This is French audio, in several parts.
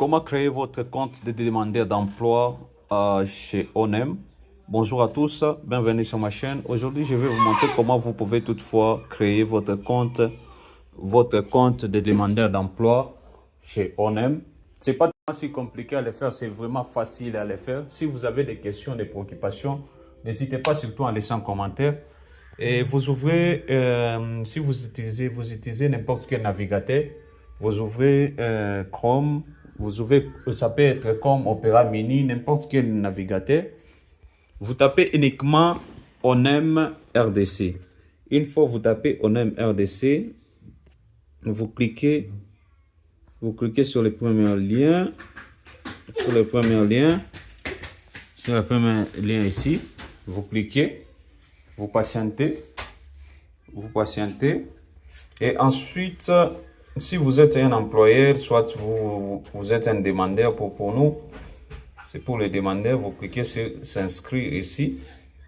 Comment créer votre compte de demandeur d'emploi chez Onem? Bonjour à tous, bienvenue sur ma chaîne. Aujourd'hui, je vais vous montrer comment vous pouvez toutefois créer votre compte de demandeur d'emploi chez Onem. C'est pas si compliqué à le faire, c'est vraiment facile à le faire. Si vous avez des questions, des préoccupations, n'hésitez pas surtout à laisser un commentaire. Et vous ouvrez, si vous utilisez n'importe quel navigateur, vous ouvrez Chrome, vous ouvrez, ça peut être comme Opera Mini, n'importe quel navigateur. Vous tapez uniquement Onem RDC. Une fois vous tapez Onem RDC, vous cliquez sur le premier lien, sur le premier lien ici, vous cliquez, vous patientez, et ensuite, si vous êtes un employeur, soit vous êtes un demandeur, pour nous, c'est pour les demandeurs, vous cliquez sur s'inscrire ici,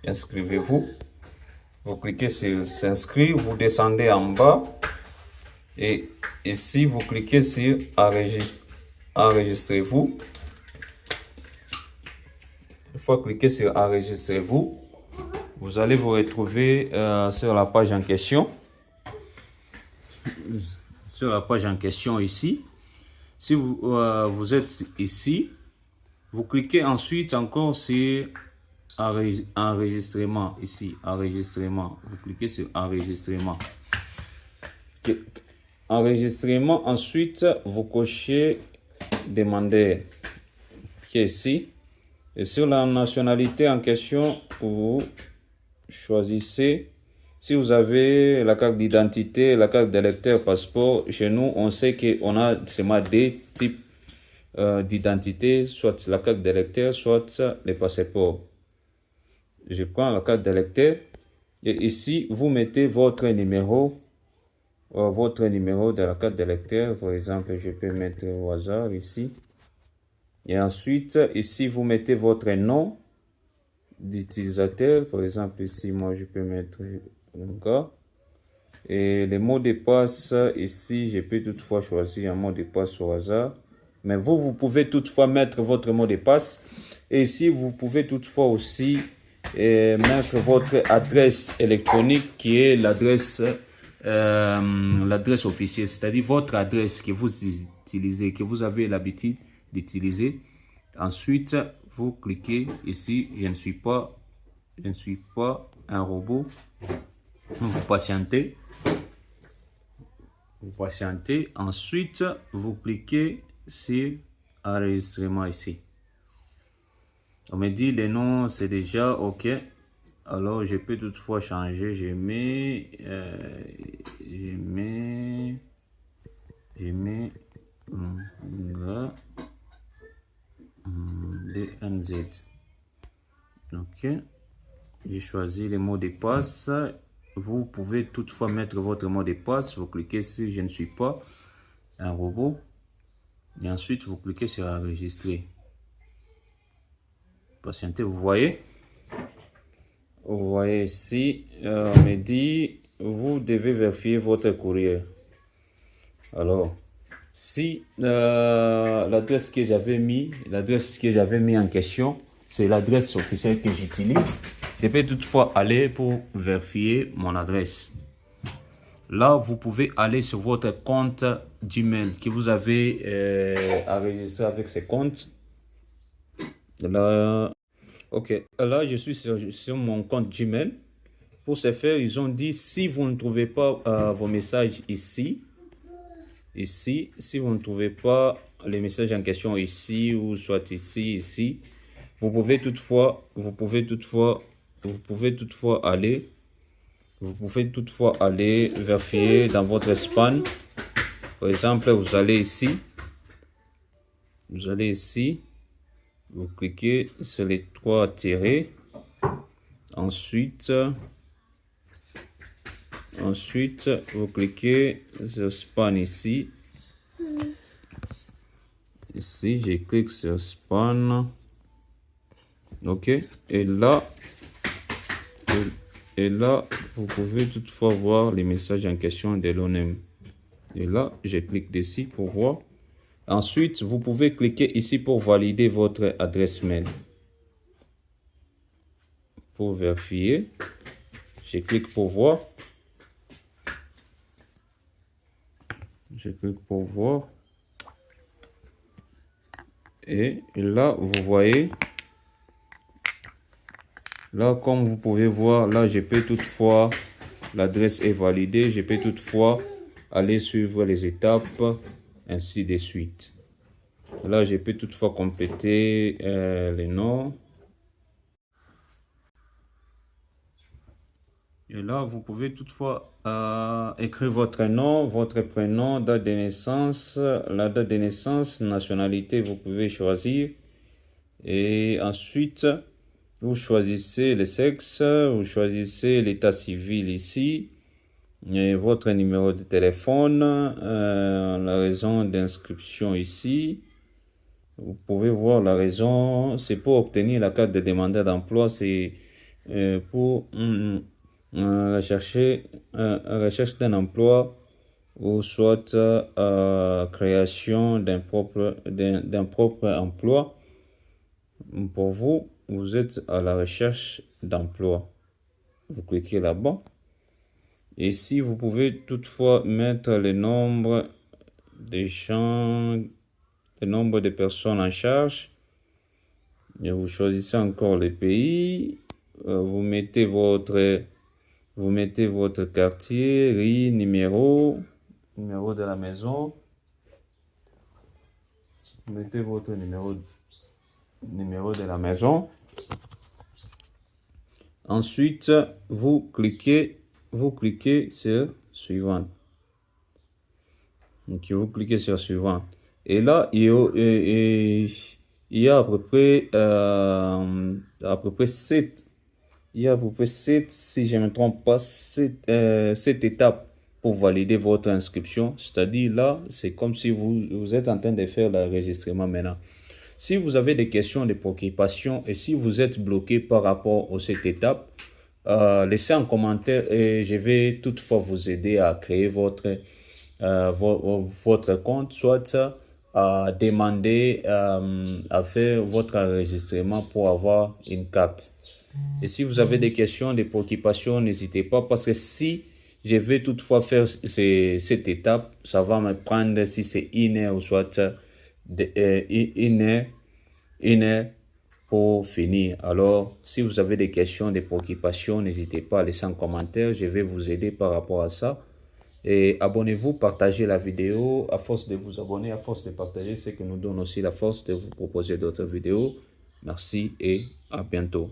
inscrivez-vous, vous cliquez sur s'inscrire, vous descendez en bas, et ici, vous cliquez sur enregistrez-vous. Une fois cliqué sur enregistrez-vous, vous allez vous retrouver sur la page en question. Sur la page en question ici. Si vous êtes ici, vous cliquez ensuite encore sur enregistrement. Ici, enregistrement. Vous cliquez sur enregistrement. Enregistrement, ensuite, vous cochez demander qui est ici. Et sur la nationalité en question, vous choisissez. Si vous avez la carte d'identité, la carte d'électeur, passeport, chez nous, on sait qu'on a seulement deux types d'identité, soit la carte d'électeur, soit le passeport. Je prends la carte d'électeur et ici, vous mettez votre numéro de la carte d'électeur. Par exemple, je peux mettre au hasard ici. Et ensuite, ici, vous mettez votre nom d'utilisateur. Par exemple, ici, moi, je peux mettre et les mots de passe ici, je peux toutefois choisir un mot de passe au hasard, mais vous pouvez toutefois mettre votre mot de passe. Et ici, vous pouvez toutefois aussi mettre votre adresse électronique qui est l'adresse officielle, c'est-à-dire votre adresse que vous utilisez, que vous avez l'habitude d'utiliser. Ensuite, vous cliquez ici, je ne suis pas un robot. Vous patientez. Ensuite, vous cliquez sur enregistrement ici. On me dit le nom, c'est déjà OK. Alors, je peux toutefois changer. Je mets DNZ. OK. J'ai choisi le mot de passe. Vous pouvez toutefois mettre votre mot de passe. Vous cliquez sur je ne suis pas un robot. Et ensuite, vous cliquez sur enregistrer. Patientez, vous voyez. Vous voyez ici, on me dit, vous devez vérifier votre courrier. Alors, si l'adresse que j'avais mis en question, c'est l'adresse officielle que j'utilise, je peux toutefois aller pour vérifier mon adresse. Là, vous pouvez aller sur votre compte Gmail que vous avez enregistré avec ce compte. Là, ok. Là, je suis sur mon compte Gmail. Pour ce faire, ils ont dit si vous ne trouvez pas vos messages ici, si vous ne trouvez pas les messages en question ici ou soit ici, vous pouvez toutefois aller vérifier dans votre spam. Par exemple, vous allez ici, vous cliquez sur les trois tirés. Ensuite, vous cliquez sur spam ici. Ici, je clique sur spam. OK. Et là, vous pouvez toutefois voir les messages en question de l'ONEM. Et là, je clique dessus pour voir. Ensuite, vous pouvez cliquer ici pour valider votre adresse mail. Pour vérifier, je clique pour voir. Je clique pour voir. Et là, vous voyez, là, comme vous pouvez voir, là, je peux toutefois, l'adresse est validée, je peux toutefois aller suivre les étapes, ainsi de suite. Là, je peux toutefois compléter les noms. Et là, vous pouvez toutefois écrire votre nom, votre prénom, date de naissance, la date de naissance, nationalité, vous pouvez choisir. Et ensuite, vous choisissez le sexe, vous choisissez l'état civil ici, et votre numéro de téléphone, la raison d'inscription ici. Vous pouvez voir la raison, c'est pour obtenir la carte de demandeur d'emploi, c'est pour recherche d'un emploi ou soit création d'un propre emploi. Pour vous, vous êtes à la recherche d'emploi. Vous cliquez là-bas. Et si vous pouvez toutefois mettre le nombre de gens, le nombre de personnes en charge. Et vous choisissez encore le pays. Vous mettez votre quartier, rue, numéro de la maison. Vous mettez votre numéro de la maison. Ensuite, vous cliquez sur suivant. Donc, vous cliquez sur suivant. Et là, il y a à peu près 7. Il y a à peu près 7, si je ne me trompe pas, 7 étapes pour valider votre inscription. C'est-à-dire là, c'est comme si vous êtes en train de faire l'enregistrement maintenant. Si vous avez des questions, des préoccupations et si vous êtes bloqué par rapport aux 7 étapes, laissez un commentaire et je vais toutefois vous aider à créer votre compte, soit à demander à faire votre enregistrement pour avoir une carte. Et si vous avez des questions, des préoccupations, n'hésitez pas parce que si je vais toutefois faire cette étape, ça va me prendre, si c'est 1 heure ou soit 1 heure pour finir. Alors, si vous avez des questions, des préoccupations, n'hésitez pas à laisser un commentaire. Je vais vous aider par rapport à ça. Et abonnez-vous, partagez la vidéo. À force de vous abonner, à force de partager, c'est que nous donne aussi la force de vous proposer d'autres vidéos. Merci et à bientôt.